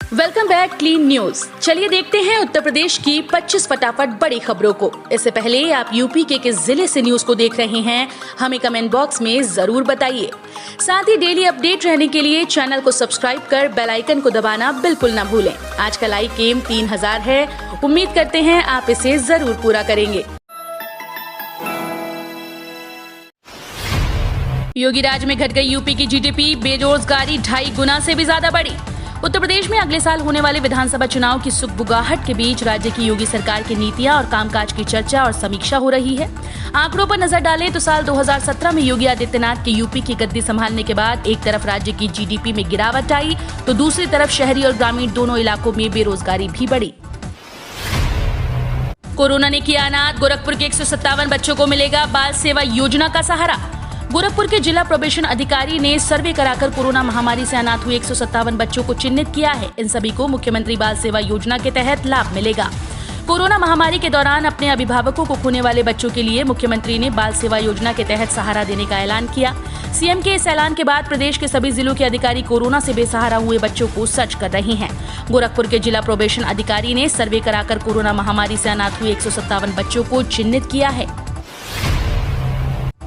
Welcome back clean news. चलिए देखते हैं उत्तर प्रदेश की 25 फटाफट बड़ी खबरों को। इससे पहले आप यूपी के किस जिले से न्यूज को देख रहे हैं हमें कमेंट बॉक्स में जरूर बताइए। साथ ही डेली अपडेट रहने के लिए चैनल को सब्सक्राइब कर बेल आइकन को दबाना बिल्कुल न भूलें। आज का लाइक एम 3000 है। उम्मीद करते हैं आप इसे जरूर पूरा करेंगे। योगी राज में घट गई यूपी की जीडीपी, बेरोजगारी 2.5 गुना से भी ज्यादा बढ़ी। उत्तर प्रदेश में अगले साल होने वाले विधानसभा चुनाव की सुगबुगाहट के बीच राज्य की योगी सरकार की नीतियां और कामकाज की चर्चा और समीक्षा हो रही है। आंकड़ों पर नजर डालें तो साल 2017 में योगी आदित्यनाथ के यूपी की गद्दी संभालने के बाद एक तरफ राज्य की जीडीपी में गिरावट आई तो दूसरी तरफ शहरी और ग्रामीण दोनों इलाकों में बेरोजगारी भी बढ़ी। कोरोना ने किया अनाथ, गोरखपुर के 157 बच्चों को मिलेगा बाल सेवा योजना का सहारा। गोरखपुर के जिला प्रोबेशन अधिकारी ने सर्वे कराकर कोरोना महामारी से अनाथ हुए 157 बच्चों को चिन्हित किया है। इन सभी को मुख्यमंत्री बाल सेवा योजना के तहत लाभ मिलेगा। कोरोना महामारी के दौरान अपने अभिभावकों को खोने वाले बच्चों के लिए मुख्यमंत्री ने बाल सेवा योजना के तहत सहारा देने का ऐलान किया। सीएम के इस ऐलान के बाद प्रदेश के सभी जिलों के अधिकारी कोरोना से बेसहारा हुए बच्चों को सर्च कर रहे हैं। गोरखपुर के जिला प्रोबेशन अधिकारी ने सर्वे कराकर कोरोना महामारी से अनाथ हुए 157 बच्चों को चिन्हित किया है।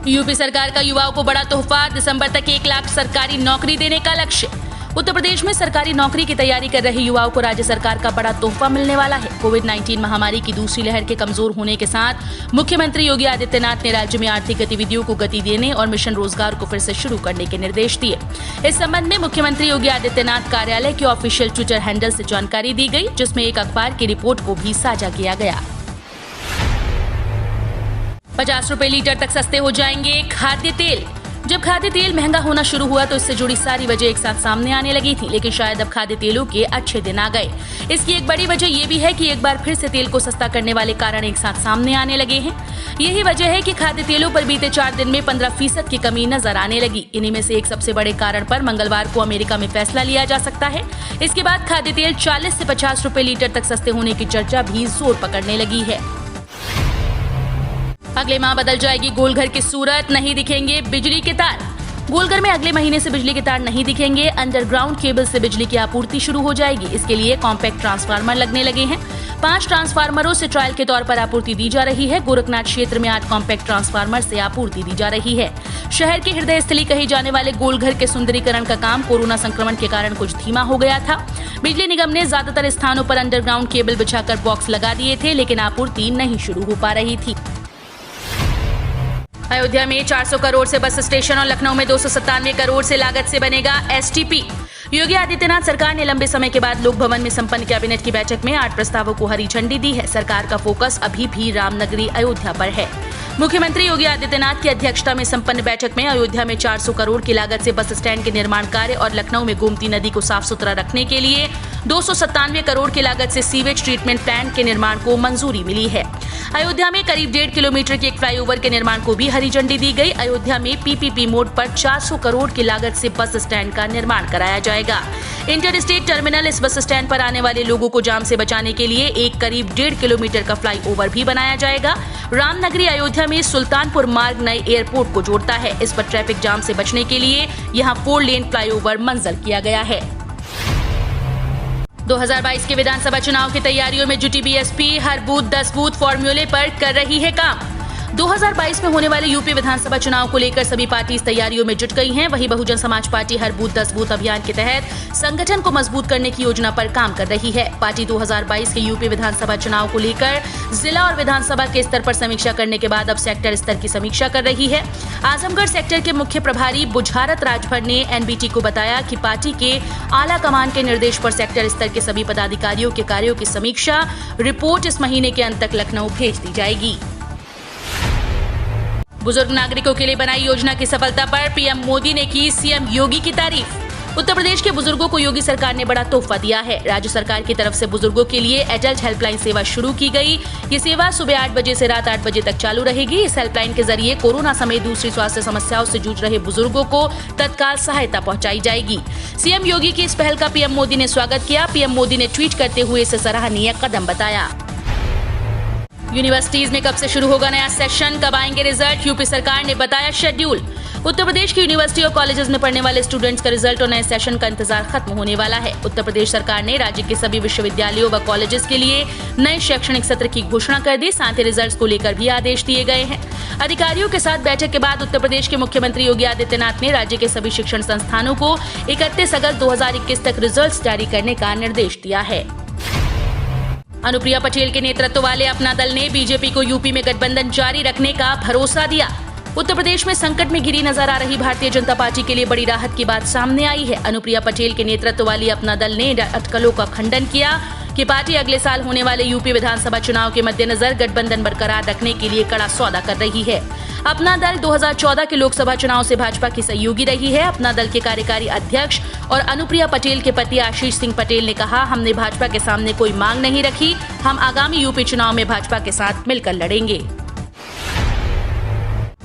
यूपी सरकार का युवाओं को बड़ा तोहफा, दिसंबर तक 1 लाख सरकारी नौकरी देने का लक्ष्य। उत्तर प्रदेश में सरकारी नौकरी की तैयारी कर रहे युवाओं को राज्य सरकार का बड़ा तोहफा मिलने वाला है। कोविड-19 महामारी की दूसरी लहर के कमजोर होने के साथ मुख्यमंत्री योगी आदित्यनाथ ने राज्य में आर्थिक गतिविधियों को गति देने और मिशन रोजगार को फिर से शुरू करने के निर्देश दिए। इस संबंध में मुख्यमंत्री योगी आदित्यनाथ कार्यालय के ऑफिशियल ट्विटर हैंडल से जानकारी दी गई, जिसमें एक अखबार की रिपोर्ट को भी साझा किया गया। 50 रुपए लीटर तक सस्ते हो जाएंगे खाद्य तेल। जब खाद्य तेल महंगा होना शुरू हुआ तो इससे जुड़ी सारी वजह एक साथ सामने आने लगी थी, लेकिन शायद अब खाद्य तेलों के अच्छे दिन आ गए। इसकी एक बड़ी वजह ये भी है कि एक बार फिर से तेल को सस्ता करने वाले कारण एक साथ सामने आने लगे हैं। यही वजह है कि खाद्य तेलों पर बीते 4 दिन में 15% की कमी नजर आने लगी। इन्हीं में से एक सबसे बड़े कारण पर मंगलवार को अमेरिका में फैसला लिया जा सकता है। इसके बाद खाद्य तेल 40 से 50 रुपए लीटर तक सस्ते होने की चर्चा भी जोर पकड़ने लगी है। अगले माह बदल जाएगी गोलघर की सूरत, नहीं दिखेंगे बिजली के तार। गोलघर में अगले महीने से बिजली के तार नहीं दिखेंगे। अंडरग्राउंड केबल से बिजली की आपूर्ति शुरू हो जाएगी। इसके लिए कॉम्पैक्ट ट्रांसफार्मर लगने लगे हैं। 5 ट्रांसफार्मरों से ट्रायल के तौर पर आपूर्ति दी जा रही है। गोरखनाथ क्षेत्र में 8 कॉम्पैक्ट ट्रांसफार्मर से आपूर्ति दी जा रही है। शहर की हृदय स्थली कही जाने वाले गोलघर के सुंदरीकरण का काम कोरोना संक्रमण के कारण कुछ धीमा हो गया था। बिजली निगम ने ज्यादातर स्थानों पर अंडरग्राउंड केबल बिछाकर बॉक्स लगा दिए थे, लेकिन आपूर्ति नहीं शुरू हो पा रही थी। अयोध्या में 400 करोड़ से बस स्टेशन और लखनऊ में 297 करोड़ से लागत से बनेगा एसटीपी। योगी आदित्यनाथ सरकार ने लंबे समय के बाद लोक भवन में संपन्न कैबिनेट की बैठक में 8 प्रस्तावों को हरी झंडी दी है। सरकार का फोकस अभी भी रामनगरी अयोध्या पर है। मुख्यमंत्री योगी आदित्यनाथ की अध्यक्षता में संपन्न बैठक में अयोध्या में 400 करोड़ की लागत से बस स्टैंड के निर्माण कार्य और लखनऊ में गोमती नदी को साफ सुथरा रखने के लिए 297 करोड़ की लागत से सीवेज ट्रीटमेंट प्लांट के निर्माण को मंजूरी मिली है। अयोध्या में करीब 1.5 किलोमीटर के एक फ्लाईओवर के निर्माण को भी हरी झंडी दी गई। अयोध्या में पीपीपी मोड पर 400 करोड़ की लागत से बस स्टैंड का निर्माण कराया जाएगा। इंटर स्टेट टर्मिनल इस बस स्टैंड पर आने वाले लोगों को जाम से बचाने के लिए एक करीब 1.5 किलोमीटर का फ्लाईओवर भी बनाया जाएगा। रामनगरी अयोध्या में सुल्तानपुर मार्ग नए एयरपोर्ट को जोड़ता है। इस पर ट्रैफिक जाम से बचने के लिए यहाँ 4 लेन फ्लाईओवर मंजूर किया गया है। 2022 के विधानसभा चुनाव की तैयारियों में जुटी बीएसपी हर बूथ 10 बूथ फॉर्मूले पर कर रही है काम। 2022 में होने वाले यूपी विधानसभा चुनाव को लेकर सभी पार्टी इस तैयारियों में जुट गई हैं। वहीं बहुजन समाज पार्टी हर बूथ 10 बूथ अभियान के तहत संगठन को मजबूत करने की योजना पर काम कर रही है। पार्टी 2022 के यूपी विधानसभा चुनाव को लेकर जिला और विधानसभा के स्तर पर समीक्षा करने के बाद अब सेक्टर स्तर की समीक्षा कर रही है। आजमगढ़ सेक्टर के मुख्य प्रभारी बुझारत राजभर ने एनबीटी को बताया कि पार्टी के आला कमान के निर्देश पर सेक्टर स्तर के सभी पदाधिकारियों के कार्यों की समीक्षा रिपोर्ट इस महीने के अंत तक लखनऊ भेज दी जाएगी। बुजुर्ग नागरिकों के लिए बनाई योजना की सफलता पर पीएम मोदी ने की सीएम योगी की तारीफ। उत्तर प्रदेश के बुजुर्गों को योगी सरकार ने बड़ा तोहफा दिया है। राज्य सरकार की तरफ से बुजुर्गों के लिए एडल्ट हेल्पलाइन सेवा शुरू की गई। ये सेवा सुबह 8 बजे से रात 8 बजे तक चालू रहेगी। इस हेल्पलाइन के जरिए कोरोना समेत दूसरी स्वास्थ्य समस्याओं से जूझ रहे बुजुर्गों को तत्काल सहायता पहुंचाई जाएगी। सीएम योगी की इस पहल का पीएम मोदी ने स्वागत किया। पीएम मोदी ने ट्वीट करते हुए इसे सराहनीय कदम बताया। यूनिवर्सिटीज में कब से शुरू होगा नया सेशन, कब आएंगे रिजल्ट, यूपी सरकार ने बताया शेड्यूल। उत्तर प्रदेश की यूनिवर्सिटी और कॉलेजेस में पढ़ने वाले स्टूडेंट्स का रिजल्ट और नए सेशन का इंतजार खत्म होने वाला है। उत्तर प्रदेश सरकार ने राज्य के सभी विश्वविद्यालयों व कॉलेजेस के लिए नए शैक्षणिक सत्र की घोषणा कर दी। साथ ही रिजल्ट्स को लेकर भी आदेश दिए गए हैं। अधिकारियों के साथ बैठक के बाद उत्तर प्रदेश के मुख्यमंत्री योगी आदित्यनाथ ने राज्य के सभी शिक्षण संस्थानों को 31 अगस्त 2021 तक रिजल्ट्स जारी करने का निर्देश दिया है। अनुप्रिया पटेल के नेतृत्व वाले अपना दल ने बीजेपी को यूपी में गठबंधन जारी रखने का भरोसा दिया। उत्तर प्रदेश में संकट में घिरी नजर आ रही भारतीय जनता पार्टी के लिए बड़ी राहत की बात सामने आई है। अनुप्रिया पटेल के नेतृत्व वाली अपना दल ने अटकलों का खंडन किया कि पार्टी अगले साल होने वाले यूपी विधानसभा चुनाव के मद्देनजर गठबंधन बरकरार रखने के लिए कड़ा सौदा कर रही है। अपना दल 2014 के लोकसभा चुनाव से भाजपा की सहयोगी रही है। अपना दल के कार्यकारी अध्यक्ष और अनुप्रिया पटेल के पति आशीष सिंह पटेल ने कहा, हमने भाजपा के सामने कोई मांग नहीं रखी, हम आगामी यूपी चुनाव में भाजपा के साथ मिलकर लड़ेंगे।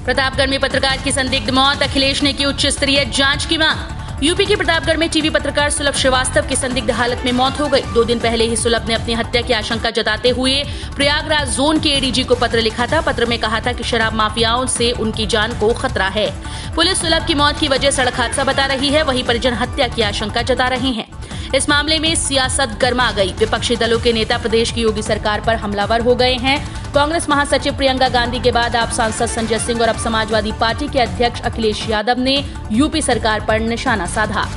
प्रतापगढ़ में पत्रकार की संदिग्ध मौत, अखिलेश ने की उच्च स्तरीय जांच की मांग। यूपी के प्रतापगढ़ में टीवी पत्रकार सुलभ श्रीवास्तव की संदिग्ध हालत में मौत हो गई। 2 दिन पहले ही सुलभ ने अपनी हत्या की आशंका जताते हुए प्रयागराज जोन के एडीजी को पत्र लिखा था। पत्र में कहा था कि शराब माफियाओं से उनकी जान को खतरा है। पुलिस सुलभ की मौत की वजह सड़क हादसा बता रही है, वहीं परिजन हत्या की आशंका जता रहे हैं। इस मामले में सियासत गर्मा गई। विपक्षी दलों के नेता प्रदेश की योगी सरकार पर हमलावर हो गए हैं। कांग्रेस महासचिव प्रियंका गांधी के बाद आप सांसद संजय सिंह और अब समाजवादी पार्टी के अध्यक्ष अखिलेश यादव ने यूपी सरकार पर निशाना साधा।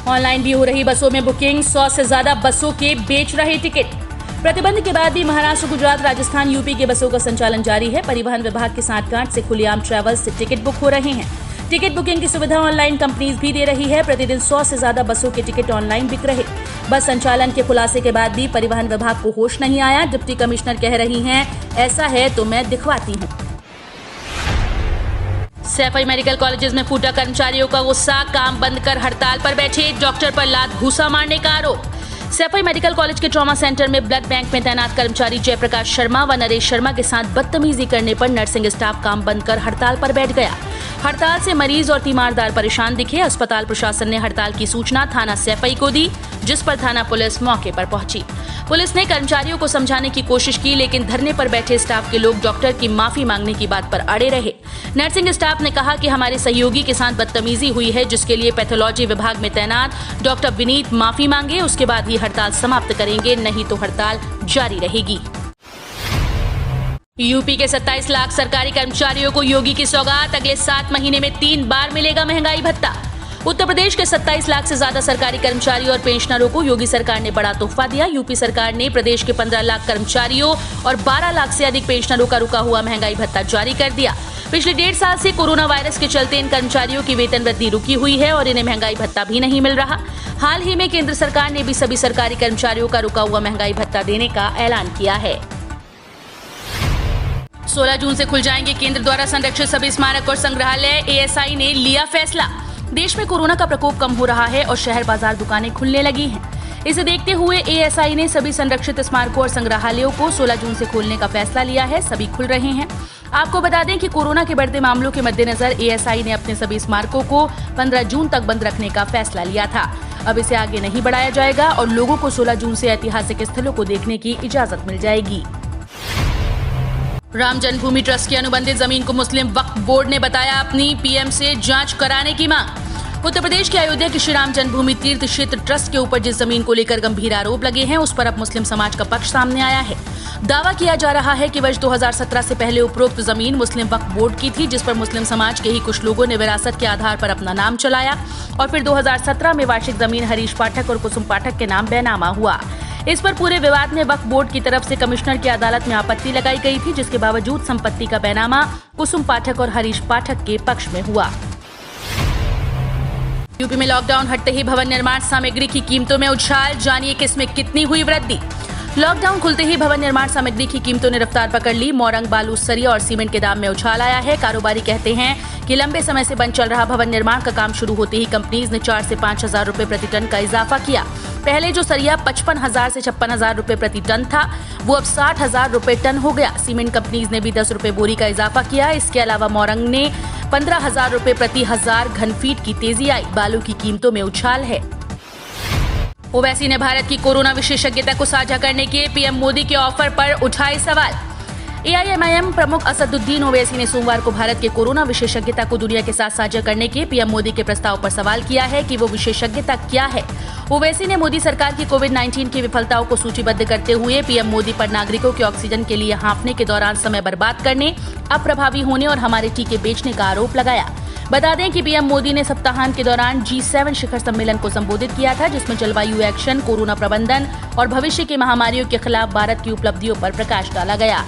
ऑनलाइन भी हो रही बसों में बुकिंग, 100 से ज्यादा बसों के बेच रहे टिकट। प्रतिबंध के बाद भी महाराष्ट्र, गुजरात, राजस्थान, यूपी के बसों का संचालन जारी है। परिवहन विभाग की सांठगांठ से खुलेआम ट्रैवल्स से टिकट बुक हो रहे हैं। टिकट बुकिंग की सुविधा ऑनलाइन कंपनीज भी दे रही है। प्रतिदिन 100 से ज्यादा बसों के टिकट ऑनलाइन बिक रहे। बस संचालन के खुलासे के बाद भी परिवहन विभाग को होश नहीं आया। डिप्टी कमिश्नर कह रही हैं, ऐसा है तो मैं दिखवाती हूँ। सैफई मेडिकल कॉलेजेस में फूटा कर्मचारियों का गुस्सा, काम बंद कर हड़ताल पर बैठे, डॉक्टर पर लात घूसा मारने का आरोप। सैफई मेडिकल कॉलेज के ट्रॉमा सेंटर में ब्लड बैंक में तैनात कर्मचारी जयप्रकाश शर्मा व नरेश शर्मा के साथ बदतमीजी करने पर नर्सिंग स्टाफ काम बंद कर हड़ताल पर बैठ गया। हड़ताल से मरीज और तीमारदार परेशान दिखे। अस्पताल प्रशासन ने हड़ताल की सूचना थाना सैफई को दी, जिस पर थाना पुलिस मौके पर पहुंची। पुलिस ने कर्मचारियों को समझाने की कोशिश की, लेकिन धरने पर बैठे स्टाफ के लोग डॉक्टर की माफी मांगने की बात पर अड़े रहे। नर्सिंग स्टाफ ने कहा कि हमारे सहयोगी के साथ बदतमीजी हुई है, जिसके लिए पैथोलॉजी विभाग में तैनात डॉक्टर विनीत माफी मांगे, उसके बाद ही हड़ताल समाप्त करेंगे, नहीं तो हड़ताल जारी रहेगी। यूपी के 27 लाख सरकारी कर्मचारियों को योगी की सौगात, अगले 7 महीने में 3 बार मिलेगा महंगाई भत्ता। उत्तर प्रदेश के 27 लाख से ज्यादा सरकारी कर्मचारी और पेंशनरों को योगी सरकार ने बड़ा तोहफा दिया। यूपी सरकार ने प्रदेश के 15 लाख कर्मचारियों और 12 लाख से अधिक पेंशनरों का रुका हुआ महंगाई भत्ता जारी कर दिया। पिछले 1.5 साल से कोरोना वायरस के चलते इन कर्मचारियों की वेतन वृद्धि रुकी हुई है और इन्हें महंगाई भत्ता भी नहीं मिल रहा। हाल ही में केंद्र सरकार ने भी सभी सरकारी कर्मचारियों का रुका हुआ महंगाई भत्ता देने का ऐलान किया है। 16 जून से खुल जाएंगे केंद्र द्वारा संरक्षित सभी स्मारक और संग्रहालय। एएसआई ने लिया फैसला। देश में कोरोना का प्रकोप कम हो रहा है और शहर बाजार दुकानें खुलने लगी हैं। इसे देखते हुए एएसआई ने सभी संरक्षित स्मारकों और संग्रहालयों को 16 जून से खोलने का फैसला लिया है। सभी खुल रहे हैं। आपको बता दें कि कोरोना के बढ़ते मामलों के मद्देनजर एएसआई ने अपने सभी स्मारकों को 15 जून तक बंद रखने का फैसला लिया था। अब इसे आगे नहीं बढ़ाया जाएगा और लोगों को 16 जून से ऐतिहासिक स्थलों को देखने की इजाजत मिल जाएगी। राम जन्मभूमि ट्रस्ट की अनुबंधित जमीन को मुस्लिम वक्फ बोर्ड ने बताया अपनी, पीएम से जांच कराने की मांग। उत्तर प्रदेश के अयोध्या के श्री राम जन्मभूमि तीर्थ क्षेत्र ट्रस्ट के ऊपर जिस जमीन को लेकर गंभीर आरोप लगे हैं, उस पर अब मुस्लिम समाज का पक्ष सामने आया है। दावा किया जा रहा है कि वर्ष 2017 से पहले उपरोक्त जमीन मुस्लिम वक्फ बोर्ड की थी, जिस पर मुस्लिम समाज के ही कुछ लोगों ने विरासत के आधार पर अपना नाम चलाया और फिर 2017 में वार्षिक जमीन हरीश पाठक और कुसुम पाठक के नाम बेनामा हुआ। इस पर पूरे विवाद में वक्फ बोर्ड की तरफ से कमिश्नर की अदालत में आपत्ति लगाई गई थी, जिसके बावजूद संपत्ति का बेनामा कुसुम पाठक और हरीश पाठक के पक्ष में हुआ। यूपी में लॉकडाउन हटते ही भवन निर्माण सामग्री की कीमतों में उछाल, जानिए किसमें कितनी हुई वृद्धि। लॉकडाउन खुलते ही भवन निर्माण सामग्री की कीमतों ने रफ्तार पकड़ ली। मोरंग, बालू, सरिया और सीमेंट के दाम में उछाल आया है। कारोबारी कहते हैं कि लंबे समय से बंद चल रहा भवन निर्माण का काम शुरू होते ही कंपनीज ने 4 से 5 हजार रुपए प्रति टन का इजाफा किया। पहले जो सरिया 55,000 से 56,000 रुपए प्रति टन था, वो अब 60,000 रुपए टन हो गया। सीमेंट कंपनीज ने भी 10 रुपए बोरी का इजाफा किया। इसके अलावा मोरंग ने 15,000 रुपए प्रति 1000 घनफीट की तेजी आई। बालू की कीमतों में उछाल है। ओवैसी ने भारत की कोरोना विशेषज्ञता को साझा करने के पीएम मोदी के ऑफर पर उठाए सवाल। AIMIM प्रमुख असदुद्दीन ओवैसी ने सोमवार को भारत के कोरोना विशेषज्ञता को दुनिया के साथ साझा करने के पीएम मोदी के प्रस्ताव पर सवाल किया है कि वो विशेषज्ञता क्या है। ओवैसी ने मोदी सरकार की कोविड-19 की विफलताओं को सूचीबद्ध करते हुए पीएम मोदी पर नागरिकों के ऑक्सीजन के लिए हांफने के दौरान समय बर्बाद करने, अप्रभावी होने और हमारे टीके बेचने का आरोप लगाया। बता दें कि पीएम मोदी ने सप्ताहांत के दौरान G7 शिखर सम्मेलन को संबोधित किया था, जिसमें जलवायु एक्शन, कोरोना प्रबंधन और भविष्य की महामारियों के खिलाफ भारत की उपलब्धियों पर प्रकाश डाला गया।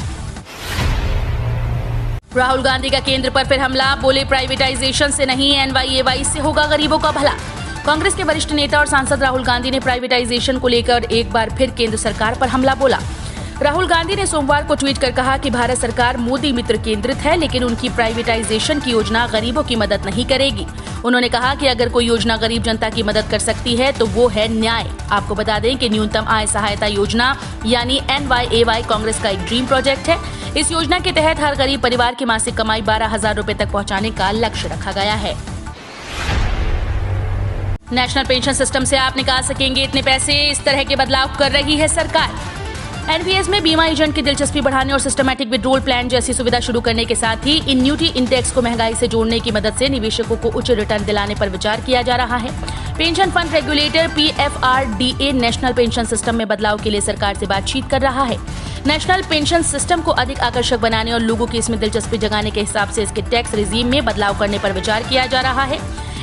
राहुल गांधी का केंद्र पर फिर हमला, बोले प्राइवेटाइजेशन से नहीं NYAY से होगा गरीबों का भला। कांग्रेस के वरिष्ठ नेता और सांसद राहुल गांधी ने प्राइवेटाइजेशन को लेकर एक बार फिर केंद्र सरकार पर हमला बोला। राहुल गांधी ने सोमवार को ट्वीट कर कहा कि भारत सरकार मोदी मित्र केंद्रित है, लेकिन उनकी प्राइवेटाइजेशन की योजना गरीबों की मदद नहीं करेगी। उन्होंने कहा कि अगर कोई योजना गरीब जनता की मदद कर सकती है तो वो है न्याय। आपको बता दें कि न्यूनतम आय सहायता योजना यानी NYAY कांग्रेस का एक ड्रीम प्रोजेक्ट है। इस योजना के तहत हर गरीब परिवार की मासिक कमाई 12,000 रुपए तक पहुंचाने का लक्ष्य रखा गया है। नेशनल पेंशन सिस्टम से आप निकाल सकेंगे इतने पैसे, इस तरह के बदलाव कर रही है सरकार। एनपीएस में बीमा एजेंट की दिलचस्पी बढ़ाने और सिस्टमैटिक विड्रॉल प्लान जैसी सुविधा शुरू करने के साथ ही एन्युटी इंडेक्स को महंगाई से जोड़ने की मदद से निवेशकों को उच्च रिटर्न दिलाने पर विचार किया जा रहा है। Pension fund regulator PFRDA national pension system में बदलाव के लिए सरकार से बातचीत कर रहा है। नेशनल पेंशन सिस्टम को अधिक आकर्षक बनाने और लोगों की इसमें दिलचस्पी जगाने के हिसाब से इसके टैक्स रिजीम में बदलाव करने पर विचार किया जा रहा है।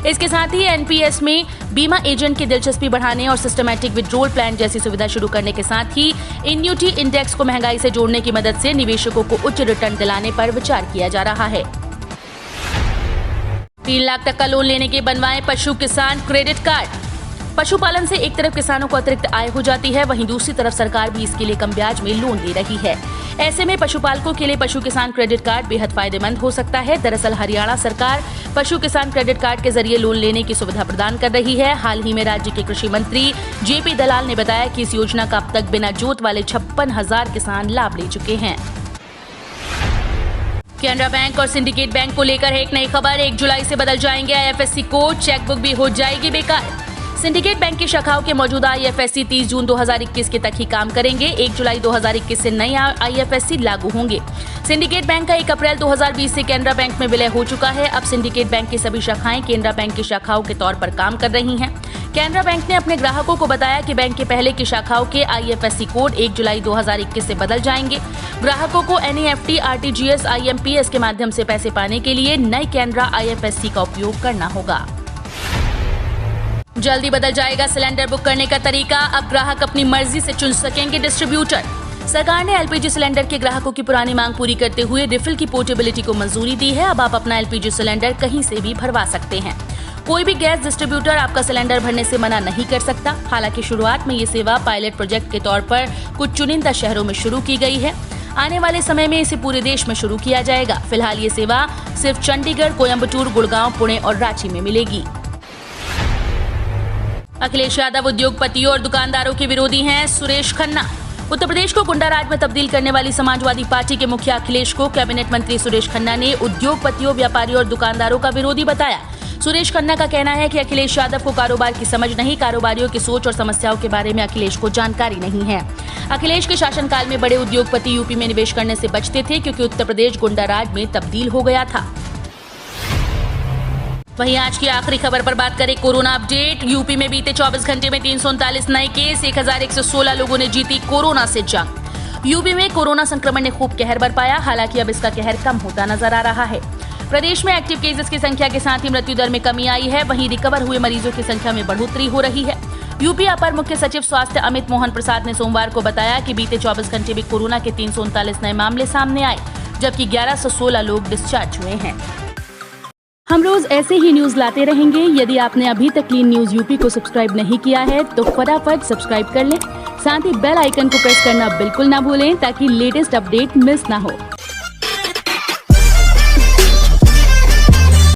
इसके साथ ही एनपीएस में बीमा एजेंट की दिलचस्पी बढ़ाने और सिस्टमैटिक विड्रॉल प्लान जैसी सुविधा शुरू करने के साथ ही एन्युटी इंडेक्स को महंगाई से जोड़ने की मदद से निवेशकों को उच्च रिटर्न दिलाने पर विचार किया जा रहा है। 3 लाख तक का लोन लेने के बनवाएं पशु किसान क्रेडिट कार्ड। पशुपालन से एक तरफ किसानों को अतिरिक्त आय हो जाती है, वहीं दूसरी तरफ सरकार भी इसके लिए कम ब्याज में लोन दे रही है। ऐसे में पशुपालकों के लिए पशु किसान क्रेडिट कार्ड बेहद फायदेमंद हो सकता है। दरअसल हरियाणा सरकार पशु किसान क्रेडिट कार्ड के जरिए लोन लेने की सुविधा प्रदान कर रही है। हाल ही में राज्य के कृषि मंत्री JP दलाल ने बताया कि इस योजना का अब तक बिना जोत वाले 56,000 किसान लाभ ले चुके हैं। कैनरा बैंक और सिंडिकेट बैंक को लेकर एक नई खबर। 1 जुलाई से बदल जाएंगे IFSC कोड, चेकबुक भी हो जाएगी बेकार। सिंडिकेट बैंक की शाखाओं के मौजूदा IFSC 30 जून 2021 के तक ही काम करेंगे। 1 जुलाई 2021 से नए IFSC लागू होंगे। सिंडिकेट बैंक का 1 अप्रैल 2020 से कैनरा बैंक में विलय हो चुका है। अब सिंडिकेट बैंक की सभी शाखाएं कैनरा बैंक की शाखाओं के तौर पर काम कर रही हैं। कैनरा बैंक ने अपने ग्राहकों को बताया कि बैंक के पहले की शाखाओं के IFSC कोड 1 जुलाई 2021 से बदल जाएंगे। ग्राहकों को NEFT, RTGS, IMPS के माध्यम से पैसे पाने के लिए नई कैनरा IFSC का उपयोग करना होगा। जल्दी बदल जाएगा सिलेंडर बुक करने का तरीका। अब ग्राहक अपनी मर्जी से चुन सकेंगे डिस्ट्रीब्यूटर। सरकार ने LPG सिलेंडर के ग्राहकों की पुरानी मांग पूरी करते हुए रिफिल की पोर्टेबिलिटी को मंजूरी दी है। अब आप अपना LPG सिलेंडर कहीं से भी भरवा सकते हैं। कोई भी गैस डिस्ट्रीब्यूटर आपका सिलेंडर भरने से मना नहीं कर सकता। हालांकि शुरुआत में ये सेवा पायलट प्रोजेक्ट के तौर पर कुछ चुनिंदा शहरों में शुरू की गई है। आने वाले समय में इसे पूरे देश में शुरू किया जाएगा। फिलहाल ये सेवा सिर्फ चंडीगढ़, कोयम्बटूर, गुड़गांव, पुणे और रांची में मिलेगी। अखिलेश यादव उद्योगपतियों और दुकानदारों के विरोधी हैं। सुरेश खन्ना। उत्तर प्रदेश को गुंडा राज में तब्दील करने वाली समाजवादी पार्टी के मुखिया अखिलेश को कैबिनेट मंत्री सुरेश खन्ना ने उद्योगपतियों, व्यापारियों और दुकानदारों का विरोधी बताया। सुरेश खन्ना का कहना है कि अखिलेश यादव को कारोबार की समझ नहीं, कारोबारियों की सोच और समस्याओं के बारे में अखिलेश को जानकारी नहीं है। अखिलेश के शासनकाल में बड़े उद्योगपति यूपी में निवेश करने से बचते थे, क्योंकि उत्तर प्रदेश गुंडा राज में तब्दील हो गया था। वहीं आज की आखिरी खबर पर बात करें, कोरोना अपडेट। यूपी में बीते 24 घंटे में 339 नए केस, 1116 लोगों ने जीती कोरोना से जंग। यूपी में कोरोना संक्रमण ने खूब कहर बरपाया। हालांकि अब इसका कहर कम होता नजर आ रहा है। प्रदेश में एक्टिव केसेस की संख्या के साथ ही मृत्यु दर में कमी आई है। वहीं रिकवर हुए मरीजों की संख्या में बढ़ोतरी हो रही है। यूपी अपर मुख्य सचिव स्वास्थ्य अमित मोहन प्रसाद ने सोमवार को बताया कि बीते 24 घंटे में कोरोना के 339 नए मामले सामने आए, जबकि 1116 लोग डिस्चार्ज हुए हैं। हम रोज ऐसे ही न्यूज लाते रहेंगे। यदि आपने अभी तक क्लीन न्यूज यूपी को सब्सक्राइब नहीं किया है तो फटाफट सब्सक्राइब कर लें। साथ ही बेल आइकन को प्रेस करना बिल्कुल ना भूलें, ताकि लेटेस्ट अपडेट मिस ना हो।